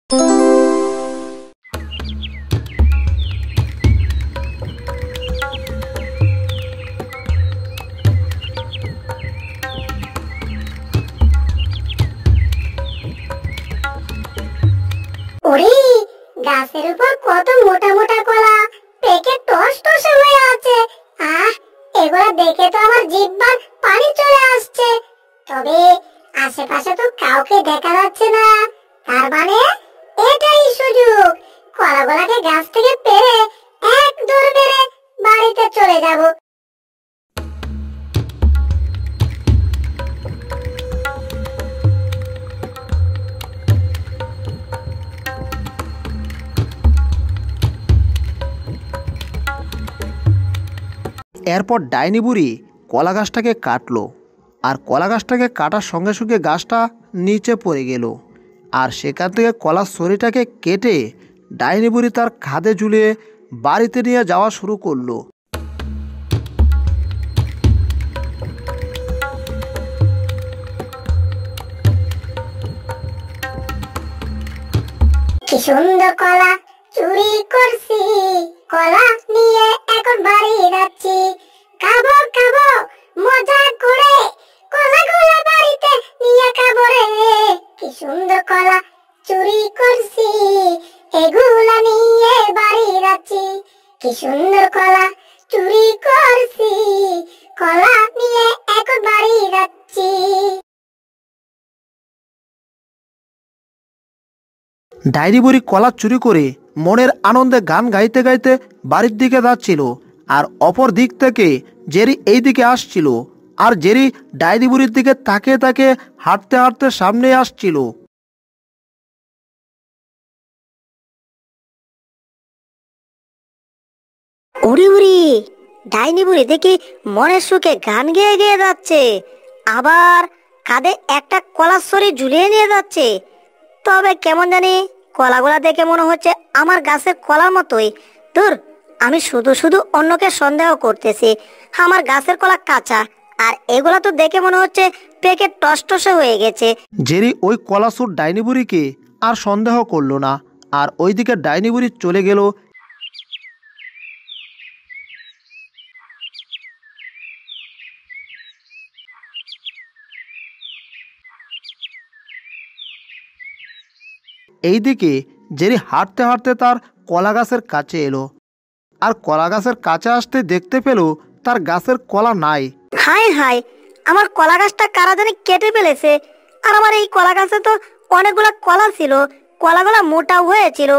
ওরে, গাছের উপর কত মোটা মোটা কলা পেকে টস টসে হয়ে আছে। এগুলা দেখে তো আমার জিহ্বার পানি চলে আসছে। তবে আশেপাশে তো কাউকে দেখা যাচ্ছে না, তার মানে এটাই সুযোগ। কলাগুলাকে গাছ থেকে পেড়ে এক দৌড় মেরে বাড়িতে চলে যাব। এরপর ডাইনি বুড়ি কলা গাছটাকে কাটলো, আর কলা গাছটাকে কাটার সঙ্গে সঙ্গে গাছটা নিচে পড়ে গেল। আর সেখান থেকে কলার ছড়িটাকে কেটে ডাইনি বুড়ি তার খাদে ঝুলিয়ে বাড়িতে নিয়ে যাওয়া শুরু করলো। কি সুন্দর কলা চুরি করছি, কলা নিয়ে এখন বাড়ি যাচ্ছি। খাবো খাবো মজা করে, কলাগুলো বাড়িতে নিয়ে খাবো রে। কি সুন্দর কলা চুরি করছি, এগুলা নিয়ে বাড়ি যাচ্ছি। কি সুন্দর কলা চুরি করছি, কলা নিয়ে এখন বাড়ি যাচ্ছি। ডাইনি বুড়ি কলা চুরি করে মনের আনন্দে গান গাইতে গাইতে বাড়ির দিকে যাচ্ছিল, আর অপর দিক থেকে জেরি এই দিকে আসছিল। আর জেরি ডাইনি বুড়ির দিকে তাকিয়ে তাকিয়ে হাঁটতে হাঁটতে সামনে আসছিল। উড়ি উড়ি, ডাইনি বুড়ি দেখি মনের সুখে গান গেয়ে গেয়ে যাচ্ছে, আবার কাঁধে একটা কলার ছড়ি ঝুলিয়ে নিয়ে যাচ্ছে। তবে কেমন জানি কলাগুলা দেখে মনে হচ্ছে আমার গাছের কলার মতোই। ধুর, আমি শুধু শুধু অন্যকে সন্দেহ করতেছি। আমার গাছের কলা কাঁচা, আর এগুলা তো দেখে মনে হচ্ছে পেকে টসটসে হয়ে গেছে। জেরি ওই কলাসুর ডাইনি বুড়িকে আর সন্দেহ করলো না, আর ওইদিকে ডাইনি বুড়ি চলে গেল। এইদিকে জেরি হাঁটতে হাঁটতে তার কলা গাছের কাছে এলো, আর কলা গাছের কাছে আসতে দেখতে পেল তার গাছের কলা নাই। হায় হায়, আমার কলা গাছটা কারা জানি কেটে ফেলেছে। আর আমার এই কলা গাছে তো অনেকগুলা কলা ছিল, কলাগুলা মোটাও হয়েছিল।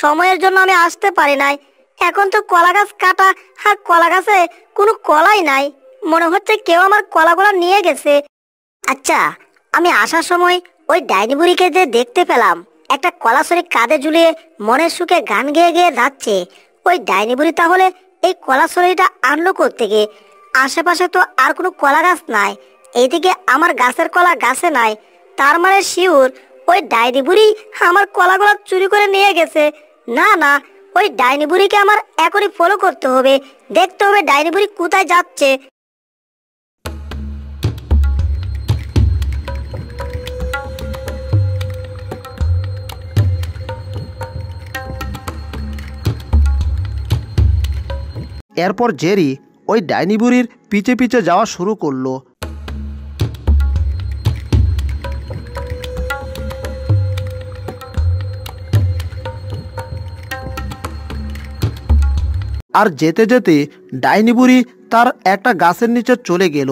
সময়ের জন্য আমি আসতে পারি নাই। এখন তো কলা গাছ কাটা, আর কলা গাছে কোনো কলাই নাই। মনে হচ্ছে কেউ আমার কলাগুলা নিয়ে গেছে। আচ্ছা, আমি আসার সময় ওই ডাইনি বুড়িকে যে দেখতে পেলাম একটা কলা ছড়ি কাঁধে ঝুলিয়ে মনের সুখে গান গেয়ে গেয়ে যাচ্ছে, ওই ডাইনি বুড়ি তাহলে এই কলা ছড়িটা আনলো কোত্থেকে? আশেপাশে তো আর কোনো কলা গাছ নাই, এইদিকে আমার গাছের কলা গাছে নাই। তার মানে শিওর ওই ডাইনি বুড়ি আমার কলাগুলো চুরি করে নিয়ে গেছে। না না, ওই ডাইনি বুড়িকে আমার এখনই ফলো করতে হবে, দেখতে হবে ডাইনি বুড়ি কোথায় যাচ্ছে। এরপর জেরি ওই ডাইনি বুড়ির পিছে পিছে যাওয়া শুরু করলো। আর যেতে যেতে ডাইনি বুড়ি তার একটা গাছের নিচে চলে গেল,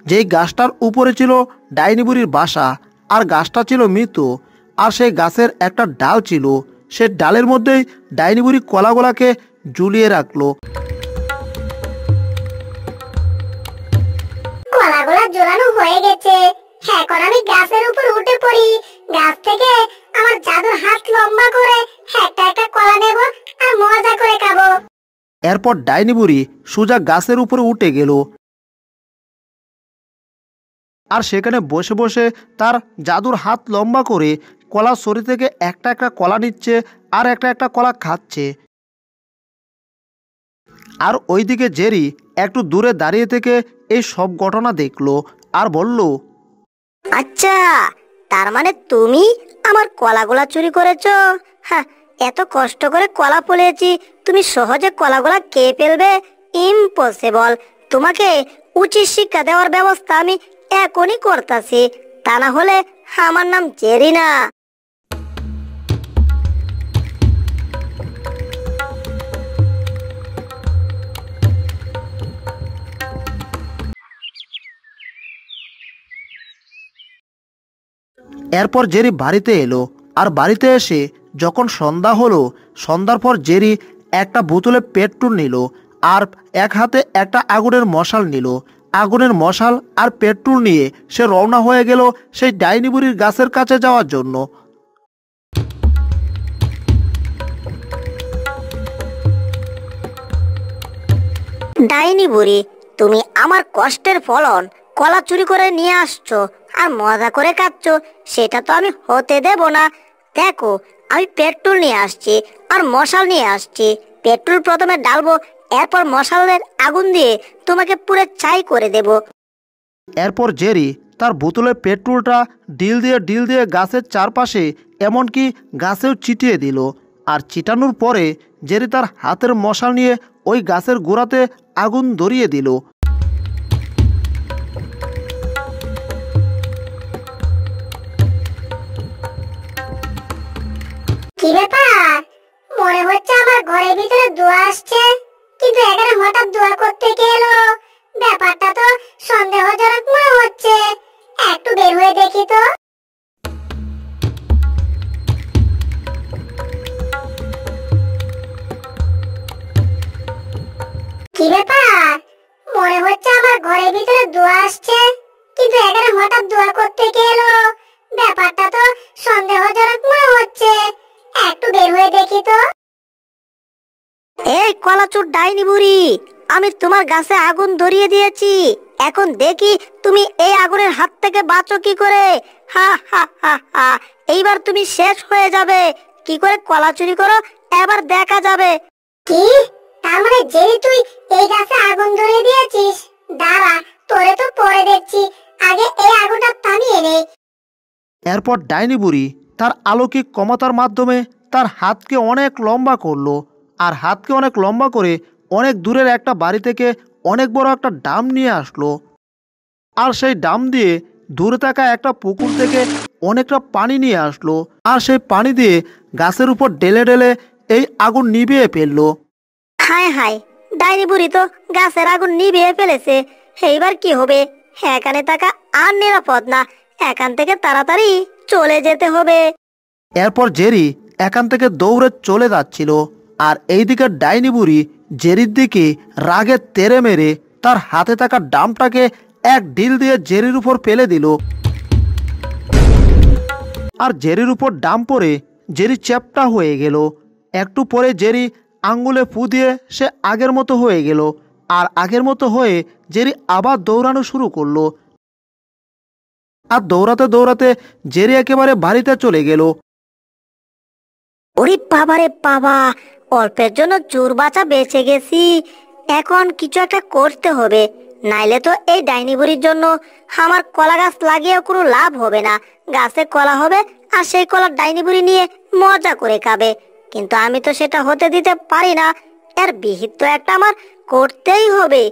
যেই গাছটার উপরে ছিল ডাইনি বুড়ির বাসা। আর গাছটা ছিল মৃত, আর সেই গাছের একটা ডাল ছিল, সে ডালের মধ্যেই ডাইনি বুড়ি কলাগুলাকে ঝুলিয়ে রাখলো। কলাগুলা ঝোলানো হয়ে গেছে, এখন আমি গাছের উপর উঠে পড়ি। গাছ থেকে আমার জাদুর হাত লম্বা করে একটা একটা কলা নেব আর মজা করে খাবো। এরপর ডাইনি বুড়ি সোজা গাছের উপরে উঠে গেল, আর সেখানে বসে বসে তার জাদুর হাত লম্বা করে কলা ছড়ি থেকে একটা একটা কলা নিচ্ছে আর একটা একটা কলা খাচ্ছে। আর ওইদিকে জেরি একটু দূরে দাঁড়িয়ে থেকে এই সব ঘটনা দেখলো আর বলল, আচ্ছা, তার মানে তুমি আমার কলাগুলা চুরি করেছো? হ্যাঁ, এত কষ্ট করে কলা ফলিয়েছি, তুমি সহজে কলাগুলা খেয়ে ফেলবে? ইম্পসিবল। তোমাকে উচিত শিক্ষা দেওয়ার ব্যবস্থা আমি এখনই করতেছি, তা না হলে আমার নাম জেরি না। এরপর জেরি বাড়িতে এলো, আর বাড়িতে এসে যখন সন্ধ্যা হলো, সন্ধ্যার পর জেরি একটা বোতলে পেট্রোল নিল, আর এক হাতে একটা আগুনের মশাল নিল। আগুনের মশাল আর পেট্রোল নিয়ে সে রওনা হয়ে গেল সেই ডাইনি বুড়ির গাছের কাছে যাওয়ার জন্য। ডাইনি বুড়ি, তুমি আমার কষ্টের ফলন কলা চুরি করে নিয়ে আসছো আর মজা করে খাচ্ছ, সেটা তো আমি হতে দেব না। দেখো, আমি পেট্রোল নিয়ে আসছি আর মশাল নিয়ে আসছি। পেট্রোল প্রথমে ডালবো, এরপর মশালের আগুন দিয়ে তোমাকে পুরো ছাই করে দেব। এরপর জেরি তার বোতলের পেট্রোলটা ডিল দিয়ে গাছের চারপাশে, এমনকি গাছেও ছিটিয়ে দিল। আর ছিটানোর পরে জেরি তার হাতের মশাল নিয়ে ওই গাছের গোড়াতে আগুন ধরিয়ে দিল। কি ব্যাপার? মনে হচ্ছে আমার ঘরের ভিতরে ধোঁয়া আসছে, কিন্তু এখানে হঠাৎ ধোঁয়া করতে গেল। ব্যাপারটা তো সন্দেহজনক মনে হচ্ছে। একটু বের হয়ে দেখি তো। কি ব্যাপার? মনে হচ্ছে আমার ঘরের ভিতরে ধোঁয়া আসছে, কিন্তু এখানে হঠাৎ ধোঁয়া করতে গেল। ব্যাপারটা তো সন্দেহজনক মনে হচ্ছে। একটু বের হয়ে দেখি তো। এই কলাচুর ডাইনি বুড়ি, আমি তোমার গাছে আগুন ধরিয়ে দিয়েছি। এখন দেখি তুমি এই আগুনের হাত থেকে বাঁচো কি করে। হা হা হা হা, এইবার তুমি শেষ হয়ে যাবে। কি করে কলা চুরি করো এবার দেখা যাবে। কি? তার মানে জেরি তুই এই গাছে আগুন ধরিয়ে দিয়েছিস? দাঁড়া, তোরে তো পরে দেখছি। আগে এই আগুনটা থামিয়ে নে। এরপর ডাইনি বুড়ি তার অলৌকিক ক্ষমতার মাধ্যমে তার হাতকে অনেক লম্বা করলো, আর হাতকে অনেক লম্বা করে অনেক দূরের একটা বাড়ি থেকে অনেক বড় একটা ডাম নিয়ে আসলো। আর সেই ডাম দিয়ে দূরে থাকা একটা পুকুর থেকে অনেকটা পানি নিয়ে আসলো, আর সেই পানি দিয়ে গাছের উপর ঢেলে ঢেলে এই আগুন নিভিয়ে ফেললো। হায় হায়, ডাইনি বুড়ি তো গাছের আগুন নিভিয়ে ফেলেছে। এইবার কি হবে? এখানে থাকা আর নিরাপদ না, এখান থেকে তাড়াতাড়ি চলে যেতে হবে। এরপর জেরি এখান থেকে দৌড়ে চলে যাচ্ছিল, আর এইদিকে ডাইনি বুড়ি জেরির দিকে রাগে তেড়ে মেরে তার হাতে থাকা ডামটাকে এক ঢিল দিয়ে জেরির উপর ফেলে দিল। আর জেরির উপর ডাম পড়ে জেরি চ্যাপ্টা হয়ে গেল। একটু পরে জেরি আঙ্গুলে ফু দিয়ে সে আগের মতো হয়ে গেল, আর আগের মতো হয়ে জেরি আবার দৌড়ানো শুরু করলো। আর দৌড়াতে দৌড়াতে জেরি একেবারে বাড়িতে চলে গেল। ওরে বাবারে বাবা, অল্পের জন্য চোর বাঁচা বেঁচে গেছি। এখন কিছু একটা করতে হবে, নাইলে তো এই ডাইনি বুড়ির জন্য আমার কলা গাছ লাগিয়েও কোনো লাভ হবে না। গাছে কলা হবে আর সেই কলা ডাইনি বুড়ি নিয়ে মজা করে খাবে, কিন্তু আমি তো সেটা হতে দিতে পারি না। এর বিহিত তো একটা আমার করতেই হবে।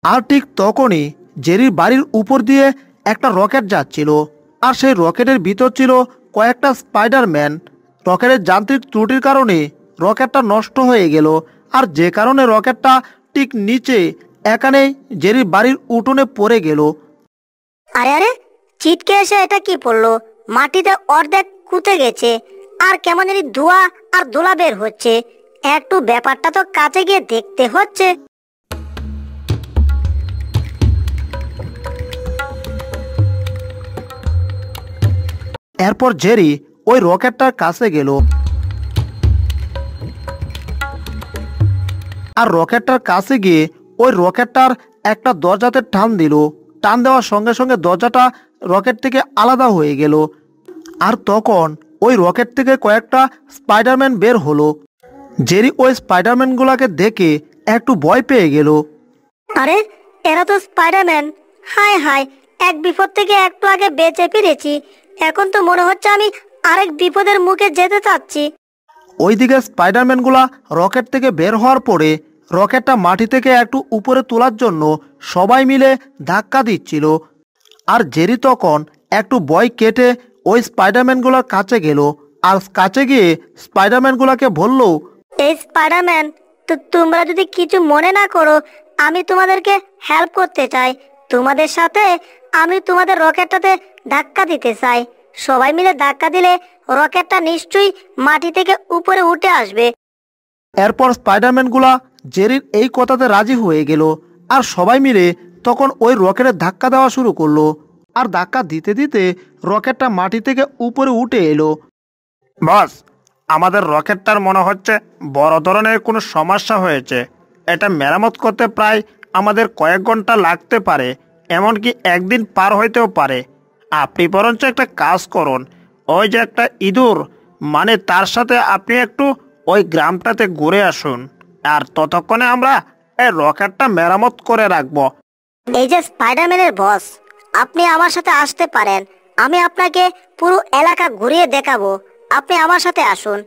আর ঠিক তখনই জেরির বাড়ির উপর দিয়ে একটা রকেট যাচ্ছিল, আর সেই রকেটের ভিতর ছিল কয়েকটা স্পাইডারম্যান। রকেটের যান্ত্রিক ত্রুটির কারণে রকেটটা নষ্ট হয়ে গেল, আর যে কারণে রকেটটা ঠিক নিচে এখানেই জেরির বাড়ির উঠোনে পড়ে গেল। আরে আরে, ছিটকে এসে এটা কি পড়লো? মাটিতে অর্ধেক কুঁতে গেছে, আর কেমন জানি ধোঁয়া আর দোলা বের হচ্ছে। একটু ব্যাপারটা তো কাছে গিয়ে দেখতে হচ্ছে। এরপর জেরি ওই রকেটটার কাছে গেল, আর রকেটটার কাছে গিয়ে ওই রকেটটার একটা দরজাতে টান দিল। টান দেওয়ার সঙ্গে সঙ্গে দরজাটা রকেট থেকে আলাদা হয়ে গেল, আর তখন ওই রকেট থেকে কয়েকটা স্পাইডারম্যান বের হলো। জেরি ওই স্পাইডারম্যানগুলোকে দেখে একটু ভয় পেয়ে গেল। আরে, এরা তো স্পাইডারম্যান। হায় হায়, এক বিপদ থেকে একটু আগে বেঁচে ফিরেছি। এখন তো মনে হচ্ছে আমি আরেক বিপদের মুখে যেতে চাচ্ছি। ওইদিকে স্পাইডারম্যানগুলা রকেট থেকে বের হওয়ার পরে রকেটটা মাটি থেকে একটু উপরে তোলার জন্য সবাই মিলে ধাক্কা দিচ্ছিল। আর জেরি তখন একটু ভয় কেটে ওই স্পাইডারম্যানগুলোর কাছে গেল, আর কাছে গিয়ে স্পাইডারম্যানগুলোকে বলল, এই স্পাইডারম্যান, তো তোমরা যদি কিছু মনে না করো, আমি তোমাদেরকে হেল্প করতে চাই। তোমাদের সাথে আমি তোমাদের রকেটটাতে ধাক্কা দিতে চাই। সবাই মিলে ধাক্কা দিলে রকেটটা নিশ্চয়ই মাটি থেকে উপরে উঠে আসবে। এরপর স্পাইডারম্যানগুলা জেরির এই কথাতে রাজি হয়ে গেল, আর সবাই মিলে তখন ওই রকেটের ধাক্কা দেওয়া শুরু করলো। আর ধাক্কা দিতে দিতে রকেটটা মাটি থেকে উপরে উঠে এলো। বস, আমাদের রকেটটার মনে হচ্ছে বড় ধরনের কোনো সমস্যা হয়েছে। এটা মেরামত করতে প্রায় আমাদের কয়েক ঘন্টা লাগতে পারে, এমনকি একদিন পার হইতেও পারে। আপনি বরঞ্চ একটা কাজ করুন, ওই যে একটা ইঁদুর, মানে তার সাথে আপনি একটু ওই গ্রামটাতে ঘুরে আসুন, আর ততক্ষণে আমরা এই রকেটটা মেরামত করে রাখবো। এই যে স্পাইডারম্যানের বস, আপনি আমার সাথে আসতে পারেন। আমি আপনাকে পুরো এলাকা ঘুরিয়ে দেখাবো। আপনি আমার সাথে আসুন।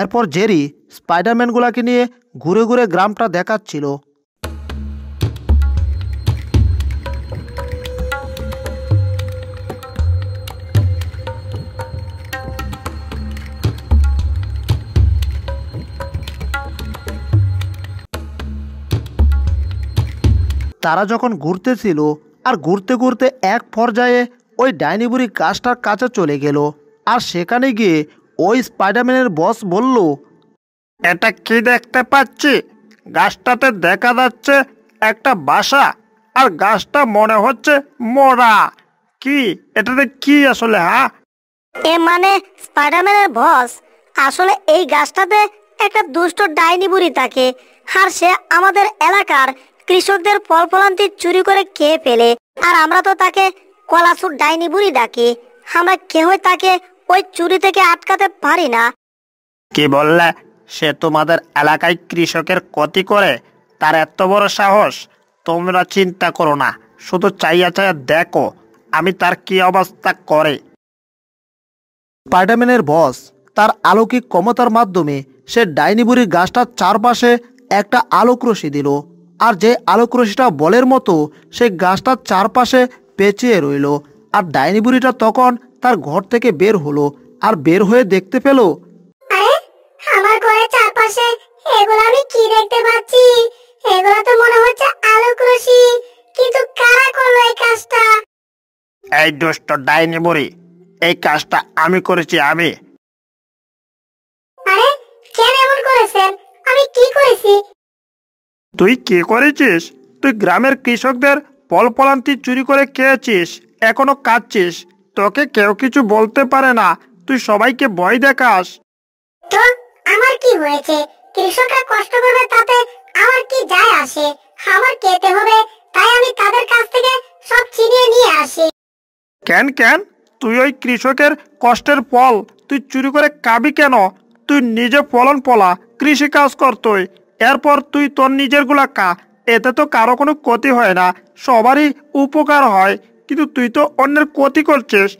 এরপর জেরি স্পাইডারম্যানগুলোকে নিয়ে ঘুরে ঘুরে গ্রামটা দেখাচ্ছিল। তারা যখন ঘুরতেছিল, আর ঘুরতে ঘুরতে এক পর্যায়ে ওই ডাইনি বুড়ি গাছটার কাছে চলে গেল। আর সেখানে গিয়ে ওই স্পাইডারম্যানের বস বলল, এটা কি দেখতে পাচ্ছি? গাছটাতে দেখা যাচ্ছে একটা বাসা, আর গাছটা মনে হচ্ছে মরা। কি এটাতে কি আসলে? হ্যাঁ, এ মানে স্পাইডারম্যানের বস, আসলে এই গাছটাতে একটা দুষ্ট ডাইনি বুড়ি থাকে। আর সে আমাদের এলাকার কৃষকদের ফল ফলান্তি চুরি করে খেয়ে ফেলে। আর আমরা তো তাকে কলাসুর ডাইনি বুড়ি ডাকি। আমরা কেউই তাকে ওই চুরি থেকে আটকাতে পারি না। কি বললে? সে তোমাদের এলাকায় কৃষকের ক্ষতি করে? তার এত বড় সাহস? তোমরা চিন্তা করো না, শুধু চাইয়া চাইয়া দেখো আমি তার কি অবস্থা করে। স্পাইডারম্যানের বস তার অলৌকিক ক্ষমতার মাধ্যমে সে ডাইনি বুড়ির গাছটার চারপাশে একটা আলোক রশ্মি দিল। আর যে আলোক রশ্মিটা বলের মতো সে গাছটার চারপাশে পেঁচিয়ে রইল। আর ডাইনি বুড়িটা তখন তার ঘর থেকে বের হলো, আর বের হয়ে দেখতে পেল, আরে আমার ঘরের চারপাশে এগুলো আমি কি দেখতে পাচ্ছি? এগুলো তো মনে হচ্ছে আলোক রশ্মি, কিন্তু কারা করলো এই কাজটা? এই দুষ্ট ডাইনি বুড়ি, এই কাজটা আমি করেছি। আমি। আরে কেন এমন করেছেন? আমি কি করেছি? তুই কি করেছিস? তুই গ্রামের কৃষকদের ফল ফলান্তি চুরি করে খেয়েছিস, এখনো খাচ্ছিস। তোকে কেউ কিছু বলতে পারে না, তুই সবাইকে ভয় দেখাস। তো আমার কি হয়েছে? কৃষকরা কষ্ট করবে, তাতে আমার কি যায় আসে? আমার খেতে হবে, তাই আমি তাদের কাছ থেকে সব ছিনিয়ে নিয়ে আসি। কেন কেন? তুই ওই কৃষকের কষ্টের ফল তুই চুরি করে খাবি কেন? তুই নিজে ফলন ফলা, কৃষি কাজ কর তুই, এরপর তুই তোর নিজের গুলা খা। এতে তো কারো কোনো ক্ষতি হয় না, সবারই উপকার হয়, কিন্তু তুই তো অন্যের ক্ষতি করছিস।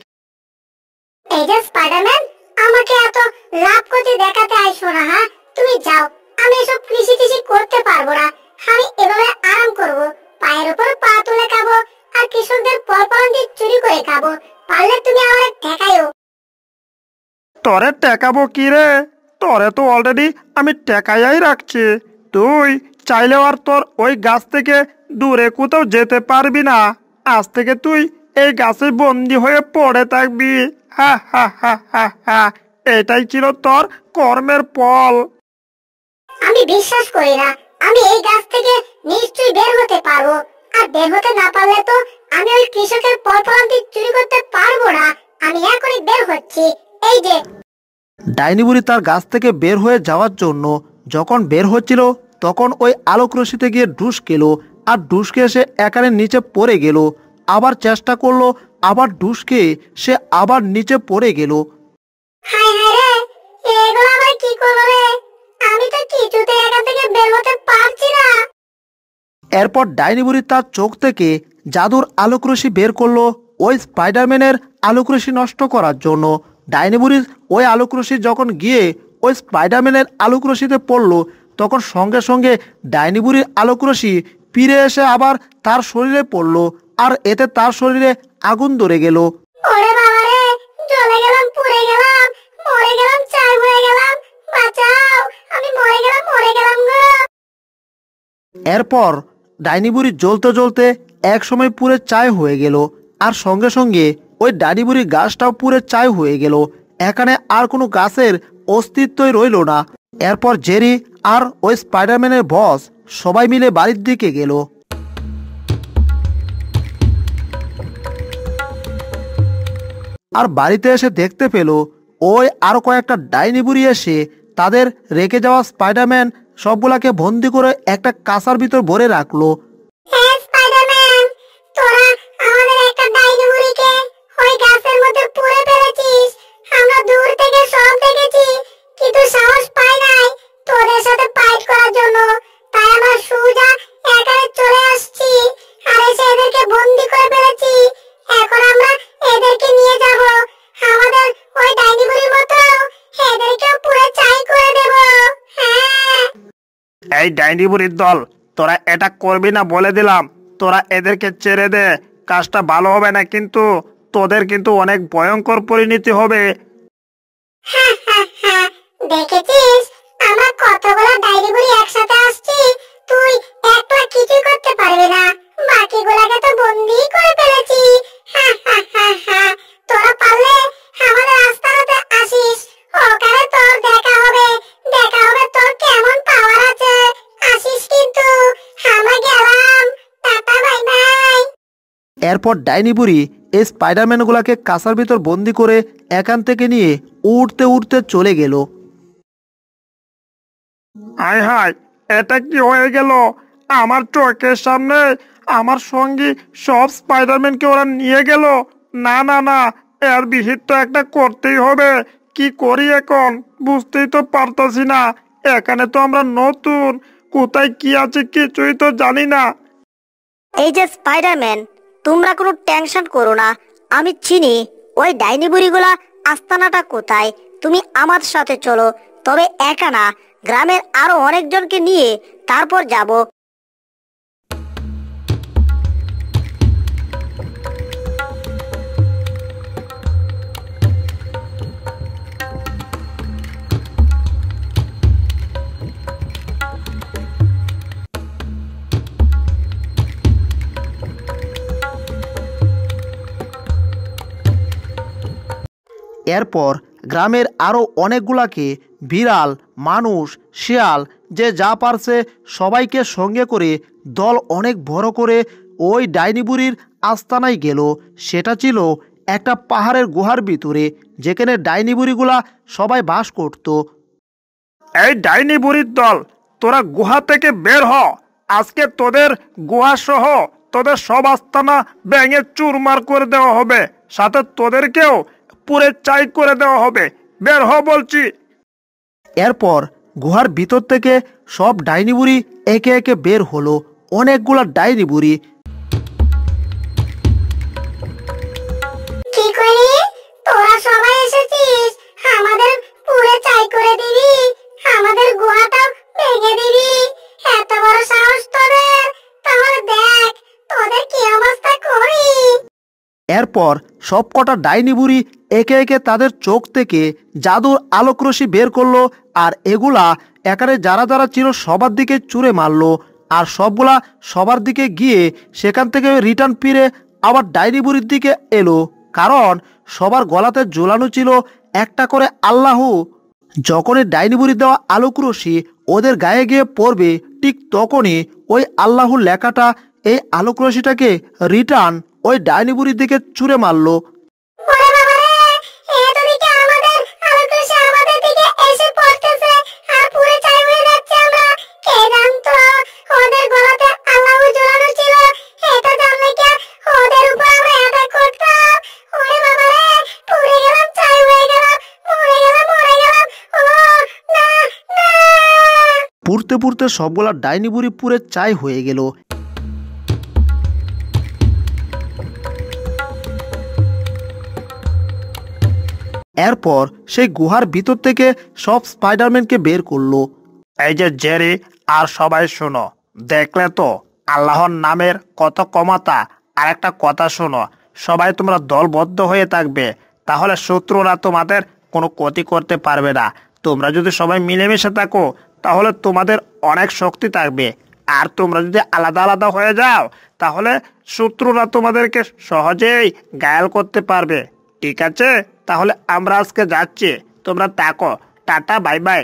এই যে স্পাইডারম্যান, আমাকে এত লাভ করতে দেখাতে আইসো না। হ্যাঁ, তুমি যাও, আমি এসব কৃষি টিষি করতে পারবো না। আমি এভাবে আরাম করব, পায়ের উপর পা তুলে খাবো, আর কৃষকদের ফল ফলান্তি চুরি করে খাবো। পারলে তুমি আমারে ঠেকাইও। তোরে টেকাবো কি রে? তোরে তো অলরেডি আমি টেকাইয়াই রাখছি। তুই চাইলেও আর তোর ওই গাছ থেকে দূরে কোথাও যেতে পারবি না। আজ থেকে তুই এই গাছে বন্দি হয়ে পড়ে থাকবি। হা হা হা হা হা। এটাই ছিল তোর কর্মের ফল। আমি বিশ্বাস করি না আমি এই গাছ থেকে নিশ্চয়ই বের হতে পারবো। আর বের হতে না পারলে তো আমি ওই কৃষকের ফল ফলান্তি চুরি করতে পারবো না। আমি এখনই বের হচ্ছি। এই যে ডাইনি বুড়ি তার গাছ থেকে বের হয়ে যাওয়ার জন্য যখন বের হচ্ছিল, তখন ওই আলোক রশ্মিতে গিয়ে ডুসকেলো, আর ডুসকে এসে একারে নিচে পড়ে গেল। আবার চেষ্টা করলো, আবার ডুসকে সে আবার নিচে পড়ে গেল। হায় হায় রে, এগুলো আবার কি করবো রে? আমি তো কিছুতে এখান থেকে বের হতে পারছি না। এরপর ডাইনি বুড়ি তার চোখ থেকে জাদুর আলোক রশ্মি বের করলো ওই স্পাইডারম্যানের আলোক রশ্মি নষ্ট করার জন্য। ডাইনি বুড়ি ওই আলোক রশ্মি যখন গিয়ে ওই স্পাইডারম্যানের আলোক রশ্মিতে পড়লো, তখন সঙ্গে সঙ্গে ডাইনি বুড়ির আলোক রশ্মি ফিরে এসে আবার তার শরীরে পড়লো, আর এতে তার শরীরে আগুন ধরে গেল। ওরে বাবা রে, জ্বলে গেলাম, পুড়ে গেলাম, মরে গেলাম, ছাই হয়ে গেলাম, বাঁচাও, আমি মরে গেলাম গো। এরপর ডাইনি বুড়ি জ্বলতে জ্বলতে এক সময় পুরে ছাই হয়ে গেল, আর সঙ্গে সঙ্গে ওই ডাইনি বুড়ির গাছটাও পুরে ছাই হয়ে গেল। এখানে আর কোনো গাছের অস্তিত্বই রইল না। এরপর জেরি আর ওই স্পাইডারম্যানের বস সবাই মিলে বাড়ির দিকে গেল। আর বাড়িতে এসে দেখতে পেল ওই আরো কয়েকটা ডাইনি বুড়ি এসে তাদের রেখে যাওয়া স্পাইডারম্যান সবগুলাকে বন্দি করে একটা কাঁসার ভিতর ভরে রাখলো। হ্যাঁ স্পাইডারম্যান, তোরা আমাদের একটা ডাইনি বুড়িকে ওই গাছের মধ্যে পুড়ে ফেলেছিস। আমরা দূর থেকে সব দেখেছি, কিন্তু সাহস পাই নাই তোদের সাথে ফাইট করার জন্য। তাই আমরা সোজা এখানে চলে আসছি, আর এসে এদেরকে বন্দি করে ফেলেছি। এখন আমরা এদেরকে নিয়ে যাব আমাদের ওই ডাইনি বুড়ির মতো, এদেরকেও পুরো ছাই করে দেব। হ্যাঁ এই ডাইনি বুড়ির দল, তোরা এটা করবি না বলে দিলাম। তোরা এদেরকে ছেড়ে দে, কাজটা ভালো হবে না, কিন্তু তোদের কিন্তু অনেক ভয়ঙ্কর পরিণতি হবে। দেখেছিস আমরা কতগুলো ডাইনি বুড়ি একসাথে আসছি, তুই একলা কিছু করতে পারবি না, বাকিগুলোকে তো বন্দি করে ফেলেছি। তোরা পারলে আমাদের আস্তানাতে আসিস, ওখানে তোর দেখা হবে তোর কেমন পাওয়ার আছে। আসিস কিন্তু, আমরা গেলাম, টাটা বাই বাই। এরপর ডাইনি বুড়ি এই স্পাইডারম্যানগুলোকে কাঁসার ভিতর বন্দি করে এখান থেকে নিয়ে উড়তে উড়তে চলে গেল। হায় হায়, এটা কি হয়ে গেল? আমার চোখের সামনে আমার সঙ্গী সব স্পাইডারম্যানকে ওরা নিয়ে গেল। না না না, এর বিহিত তো একটা করতেই হবে। কি করি এখন বুঝতেই তো পারতাছি না। এখানে তো আমরা নতুন, কোথায় কি আছে কিছুই তো জানি না। এই যে স্পাইডারম্যান, তোমরা কোনো টেনশন করো না, আমি চিনি ওই ডাইনি বুড়িগুলা আস্তানাটা কোথায়। তুমি আমার সাথে চলো, তবে একা না, গ্রামের আরো অনেকজনকে নিয়ে তারপর যাব। এরপর গ্রামের আরও অনেকগুলাকে বিড়াল, মানুষ, শিয়াল যে যা পারছে সবাইকে সঙ্গে করে দল অনেক বড় করে ওই ডাইনি বুড়ির আস্তানায় গেল। সেটা ছিল একটা পাহাড়ের গুহার ভিতরে, যেখানে ডাইনি বুড়িগুলা সবাই বাস করত। এই ডাইনি বুড়ির দল, তোরা গুহা থেকে বের হ। আজকে তোদের গুহা সহ তোদের সব আস্তানা ভেঙে চুরমার করে দেওয়া হবে, সাথে তোদেরকেও পুরে চাই করে দেওয়া হবে। বের হ বলছি। এরপর গুহার ভিতর থেকে সব ডাইনি বুড়ি একে একে বের হলো, অনেকগুলা ডাইনি বুড়ি। কি করি, তোরা সবাই এসেছিস, আমাদের পুরে চাই করে দিবি, আমাদের গুহাটা ভেঙে দিবি, এত বড় সাহস তোদের? তাহলে দেখ তোদের কি অবস্থা করি। এরপর সব কটা ডাইনি বুড়ি একে একে তাদের চোখ থেকে জাদুর আলোক রশ্মি বের করলো, আর এগুলা এখানে যারা যারা ছিল সবার দিকে চুরে মারলো, আর সবগুলা সবার দিকে গিয়ে সেখান থেকে রিটার্ন ফিরে আবার ডাইনি বুড়ির দিকে এলো, কারণ সবার গলাতে ঝোলানো ছিল একটা করে আল্লাহু। যখনই ডাইনি বুড়ি দেওয়া আলোক রশ্মি ওদের গায়ে গিয়ে পড়বে, ঠিক তখনই ওই আল্লাহু লেখাটা এই আলোক রশ্মিটাকে রিটার্ন ওই ডাইনি বুড়ির দিকে ছুঁড়ে মারলো। ওরে বাবা রে, এদিকে আমাদের আলোকরশ্মি আমাদের দিকে এসে পড়তেছে, আর পুরে চাই হয়ে যাচ্ছে আমরা। কে জানতো ওদের গলাতে আল্লাহু ঝোলানো ছিল? এটা জানলে কি ওদের উপর আমরা অ্যাটাক করতাম? ওরে বাবা রে, পুরে গেলাম, চাই হয়ে গেলাম, মরে গেলাম। ও না না। পুড়তে পুড়তে সবগুলা ডাইনি বুড়ি পুড়ে ছাই হয়ে গেল। এরপর সেই গুহার ভিতর থেকে সব স্পাইডারম্যানকে বের করলো। এই যে জেরি আর সবাই শোনো, দেখলে তো আল্লাহর নামের কত ক্ষমতা। আর একটা কথা শোনো, সবাই তোমরা দলবদ্ধ হয়ে থাকবে, তাহলে শত্রুরা তোমাদের কোনো ক্ষতি করতে পারবে না। তোমরা যদি সবাই মিলেমিশে থাকো তাহলে তোমাদের অনেক শক্তি থাকবে। আর তোমরা যদি আলাদা আলাদা হয়ে যাও তাহলে শত্রুরা তোমাদেরকে সহজেই ঘায়েল করতে পারবে। ঠিক আছে, তাহলে আমরা আজকে যাচ্ছি, তোমরা থাকো, টাটা, বাই বাই।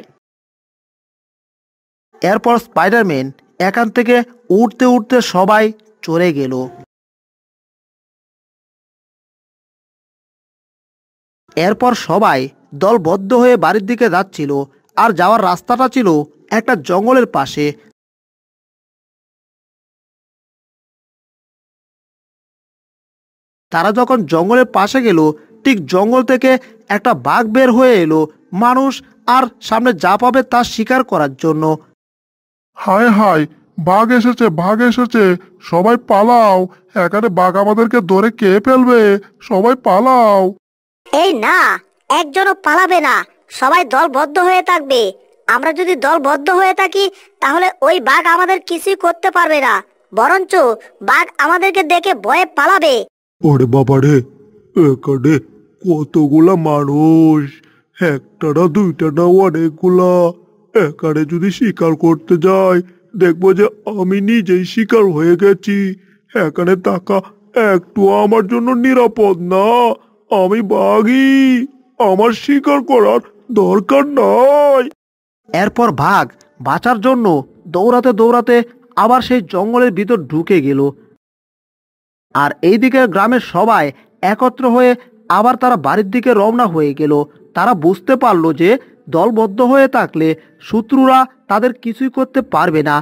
এরপর স্পাইডারম্যান এখান থেকে উঠতে উঠতে সবাই চলে গেল। এরপর সবাই দলবদ্ধ হয়ে বাড়ির দিকে যাচ্ছিল, আর যাওয়ার রাস্তাটা ছিল একটা জঙ্গলের পাশে। তারা যখন জঙ্গলের পাশে গেল, ঠিক জঙ্গল থেকে একটা বাঘ বের হয়ে এলো, মানুষ আর সামনে যা পাবে তা শিকার করার জন্য। হায় হায়, বাঘ এসেছে, বাঘ এসেছে, সবাই পালাও, এখানে বাঘ আমাদেরকে ধরে খেয়ে ফেলবে, সবাই পালাও। এই না, একজনও পালাবে না, সবাই দলবদ্ধ হয়ে থাকবে। আমরা যদি দলবদ্ধ হয়ে থাকি তাহলে ওই বাঘ আমাদের কিছুই করতে পারবে না, বরঞ্চ বাঘ আমাদেরকে দেখে ভয়ে পালাবে। ওরে বাবা রে, এখানে কতগুলা মানুষ, একটা না দুইটা না অনেকগুলা। এখানে যদি শিকার করতে যাই দেখবো যে আমি নিজেই শিকার হয়ে গেছি। এখানে থাকা একটু আমার জন্য নিরাপদ না। আমি বাঘই, আমার শিকার করার দরকার নাই। এরপর বাঘ বাঁচার জন্য দৌড়াতে দৌড়াতে আবার সেই জঙ্গলের ভিতর ঢুকে গেল। আর এইদিকে গ্রামের সবাই একত্র হয়ে আবার তারা বাড়ির দিকে রওনা হয়ে গেল। তারা বুঝতে পারলো যে দলবদ্ধ হয়ে থাকলে শত্রুরা তাদের কিছুই করতে পারবে না।